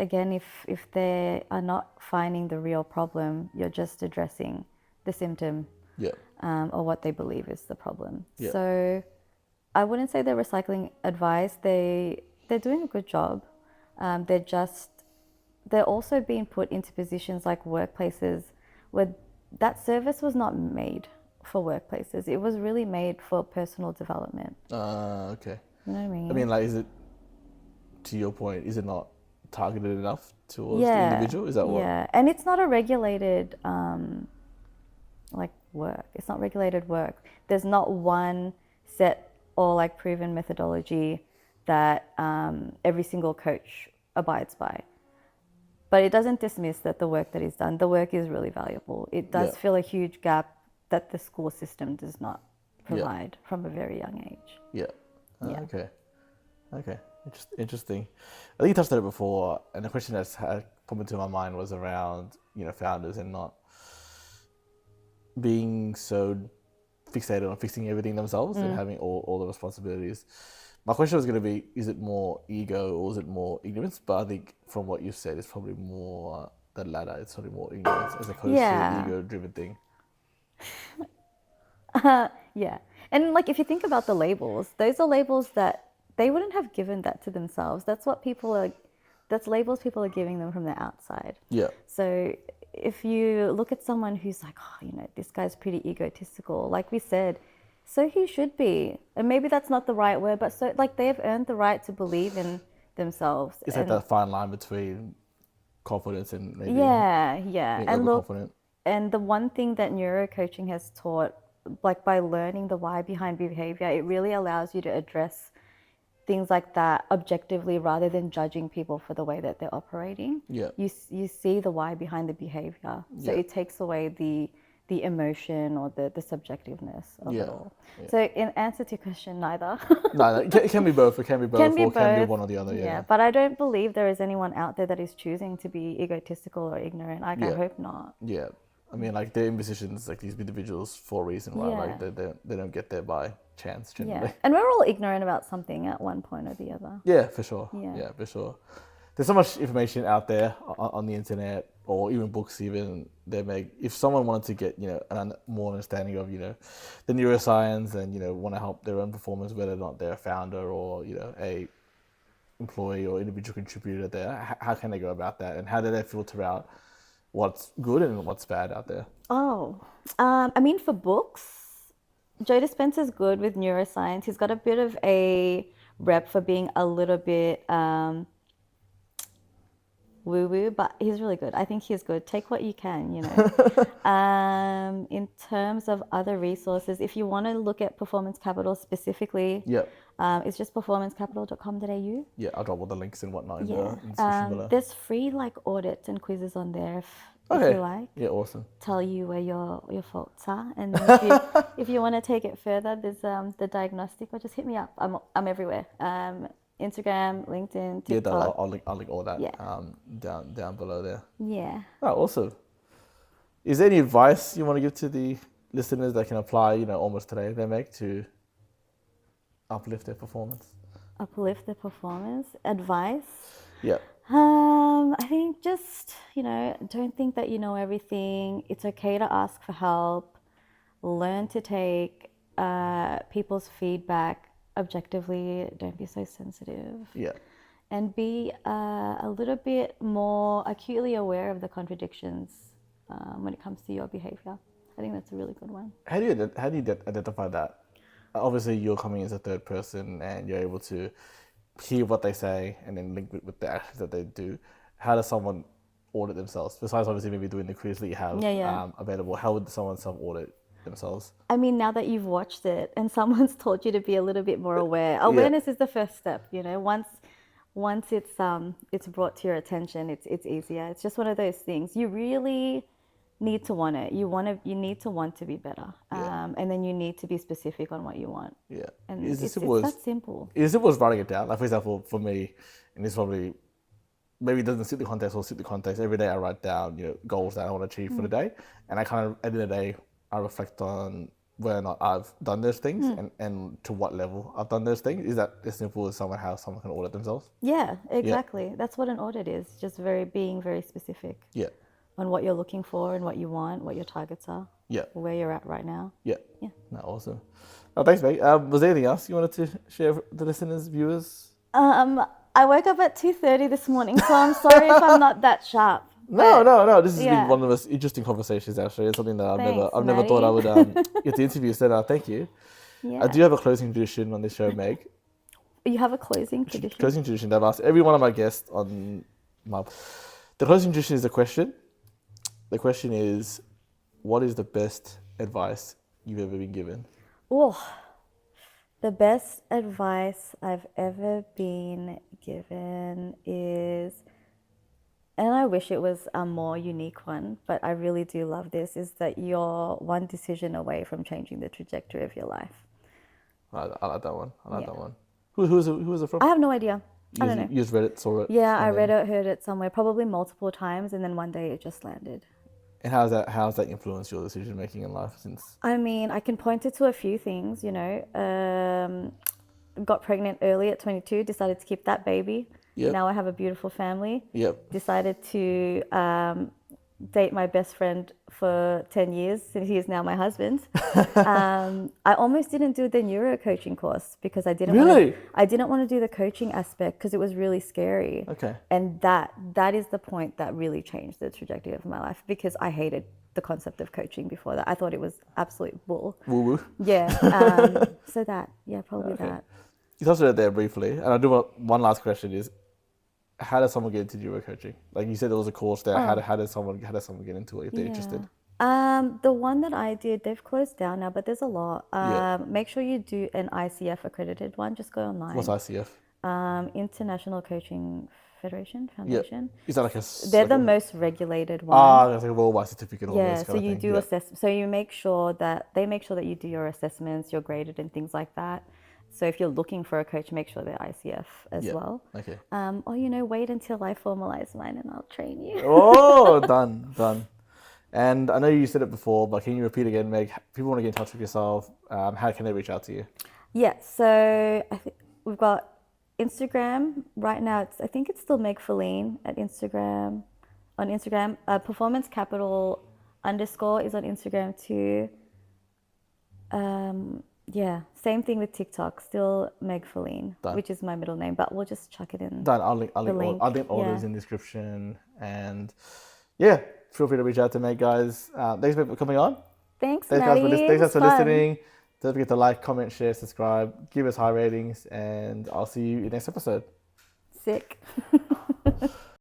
Speaker 1: again, if they are not finding the real problem, you're just addressing the symptom.
Speaker 2: Yeah.
Speaker 1: Or what they believe is the problem.
Speaker 2: Yeah.
Speaker 1: So I wouldn't say they're recycling advice. They're doing a good job. They're also being put into positions like workplaces where that service was not made for workplaces. It was really made for personal development.
Speaker 2: Okay.
Speaker 1: You know what I mean?
Speaker 2: I mean, like, is it, to your point, is it not targeted enough towards the individual? Is that what?
Speaker 1: Yeah, and it's not a regulated like work. It's not regulated work. There's not one set or like proven methodology that every single coach abides by. But it doesn't dismiss that the work that is done, the work is really valuable. It does fill a huge gap that the school system does not provide from a very young age.
Speaker 2: Yeah.
Speaker 1: Yeah.
Speaker 2: Okay. Interesting. I think you touched on it before, and the question that's had come into my mind was around, founders and not being so fixated on fixing everything themselves and having all the responsibilities. My question was going to be, is it more ego or is it more ignorance? But I think from what you've said, it's probably more the latter. It's probably more ignorance as opposed to an ego-driven thing.
Speaker 1: Yeah. And like if you think about the labels, those are labels that they wouldn't have given that to themselves. That's labels people are giving them from the outside.
Speaker 2: Yeah.
Speaker 1: So if you look at someone who's like, this guy's pretty egotistical, like we said, so he should be. And maybe that's not the right word, but so like they have earned the right to believe in themselves.
Speaker 2: It's like that fine line between confidence and maybe
Speaker 1: being
Speaker 2: and look, overconfident.
Speaker 1: And the one thing that neurocoaching has taught, like by learning the why behind behavior, it really allows you to address things like that objectively rather than judging people for the way that they're operating.
Speaker 2: Yeah.
Speaker 1: You see the why behind the behavior. So it takes away the emotion or the subjectiveness of it all. Yeah. So in answer to your question, neither.
Speaker 2: No, it can be both. It can be both or can be one or the other. Yeah.
Speaker 1: But I don't believe there is anyone out there that is choosing to be egotistical or ignorant. I hope not.
Speaker 2: Yeah. I mean, like they're in positions like these individuals for a reason, right?
Speaker 1: Yeah.
Speaker 2: Like they don't get there by chance generally.
Speaker 1: Yeah. And we're all ignorant about something at one point or the other.
Speaker 2: Yeah, for sure.
Speaker 1: Yeah,
Speaker 2: for sure. There's so much information out there on the internet or even books even that make, if someone wanted to get, more understanding of, the neuroscience and, want to help their own performance, whether or not they're a founder or, a employee or individual contributor there, how can they go about that? And how do they filter out what's good and what's bad out there?
Speaker 1: I mean, for books, Joe Dispenza's good with neuroscience. He's got a bit of a rep for being a little bit woo-woo, but he's really good. I think he's good. Take what you can, In terms of other resources, if you want to look at Performance Capital specifically, it's just performancecapital.com.au.
Speaker 2: Yeah, I'll drop all the links and whatnot in the description below.
Speaker 1: There's free audits and quizzes on there if you like.
Speaker 2: Yeah, awesome.
Speaker 1: Tell you where your faults are, and then if you want to take it further, there's the diagnostic, or just hit me up. I'm everywhere. Instagram, LinkedIn, TikTok.
Speaker 2: I'll link all that down below there.
Speaker 1: Yeah.
Speaker 2: Oh, awesome. Is there any advice you want to give to the listeners that can apply, almost today they make to uplift their performance?
Speaker 1: Uplift their performance? Advice?
Speaker 2: Yeah.
Speaker 1: I think just, don't think that you know everything. It's okay to ask for help. Learn to take people's feedback objectively. Don't be so sensitive.
Speaker 2: Yeah.
Speaker 1: and be a little bit more acutely aware of the contradictions when it comes to your behavior. I think that's a really good one.
Speaker 2: How do you identify that? Obviously, you're coming as a third person, and you're able to hear what they say and then link with the actions that they do. How does someone audit themselves? Besides, obviously, maybe doing the quiz that you have available, how would someone self-audit themselves?
Speaker 1: I mean, now that you've watched it and someone's taught you to be a little bit more aware, awareness is the first step. You know, once it's brought to your attention, it's easier. It's just one of those things. You really need to want it. You need to want to be better, and then you need to be specific on what you want.
Speaker 2: Yeah,
Speaker 1: And
Speaker 2: it's
Speaker 1: it's that simple.
Speaker 2: It's as simple as writing it down. Like, for example, for me, and this probably maybe it doesn't suit the context or suit the context. Every day I write down, goals that I want to achieve for the day, and I kind of, at the end of the day, I reflect on whether or not I've done those things and to what level I've done those things. Is that as simple as how someone can audit themselves?
Speaker 1: Yeah, exactly. That's what an audit is. Just being very specific.
Speaker 2: Yeah.
Speaker 1: On what you're looking for and what you want, what your targets are.
Speaker 2: Yeah.
Speaker 1: Where you're at right now.
Speaker 2: Yeah.
Speaker 1: Yeah.
Speaker 2: No, awesome. Oh, thanks, mate. Was there anything else you wanted to share with the listeners, viewers?
Speaker 1: I woke up at 2:30 this morning, so I'm sorry if I'm not that sharp.
Speaker 2: No. This has been one of the most interesting conversations. Actually, it's something that I've never thought I would get to interview. So, thank you.
Speaker 1: Yeah.
Speaker 2: I do have a closing tradition on this show, Meg.
Speaker 1: You have a closing tradition.
Speaker 2: Closing tradition that I've asked every one of my guests on my. The closing tradition is a question. The question is, what is the best advice you've ever been given?
Speaker 1: Oh, the best advice I've ever been given is, and I wish it was a more unique one, but I really do love this, is that you're one decision away from changing the trajectory of your life.
Speaker 2: I like that one. That one. Who is it from?
Speaker 1: I have no idea. I don't know.
Speaker 2: You just read it, saw it?
Speaker 1: Yeah, I read it, heard it somewhere, probably multiple times, and then one day it just landed.
Speaker 2: And how's that influenced your decision making in life since?
Speaker 1: I mean, I can point it to a few things, got pregnant early at 22, decided to keep that baby.
Speaker 2: Yep.
Speaker 1: Now I have a beautiful family.
Speaker 2: Yep.
Speaker 1: Decided to date my best friend for 10 years, since he is now my husband. I almost didn't do the neurocoaching course because I didn't want to do the coaching aspect because it was really scary.
Speaker 2: Okay.
Speaker 1: And that is the point that really changed the trajectory of my life, because I hated the concept of coaching before that. I thought it was absolute bull.
Speaker 2: Woo-woo.
Speaker 1: Yeah. So probably that.
Speaker 2: You touched on it there briefly, and I do want one last question is, how does someone get into neurocoaching? Like you said, there was a course there. How does someone get into it if they're interested?
Speaker 1: The one that I did, they've closed down now, but there's a lot. Make sure you do an ICF accredited one. Just go online.
Speaker 2: What's ICF?
Speaker 1: International Coaching Foundation.
Speaker 2: Is that like
Speaker 1: They're the most regulated one.
Speaker 2: It's like a worldwide certificate.
Speaker 1: So you do assess. So you make sure that you do your assessments, you're graded and things like that. So if you're looking for a coach, make sure they're ICF as well.
Speaker 2: Okay.
Speaker 1: Wait until I formalize mine and I'll train you.
Speaker 2: Oh, done. And I know you said it before, but can you repeat again, Meg? If people want to get in touch with yourself, how can they reach out to you?
Speaker 1: Yeah, so I think we've got Instagram. Right now, I think it's still Meg Feline at Instagram. On Instagram, Performance Capital _ is on Instagram too. Same thing with TikTok. Still Meg Feline, which is my middle name, but we'll just chuck it in.
Speaker 2: Done. I'll link all those in the description, and feel free to reach out to Meg, guys. Thanks for coming on.
Speaker 1: Thanks
Speaker 2: guys for listening. Don't forget to like, comment, share, subscribe, give us high ratings, and I'll see you in the next episode.
Speaker 1: Sick.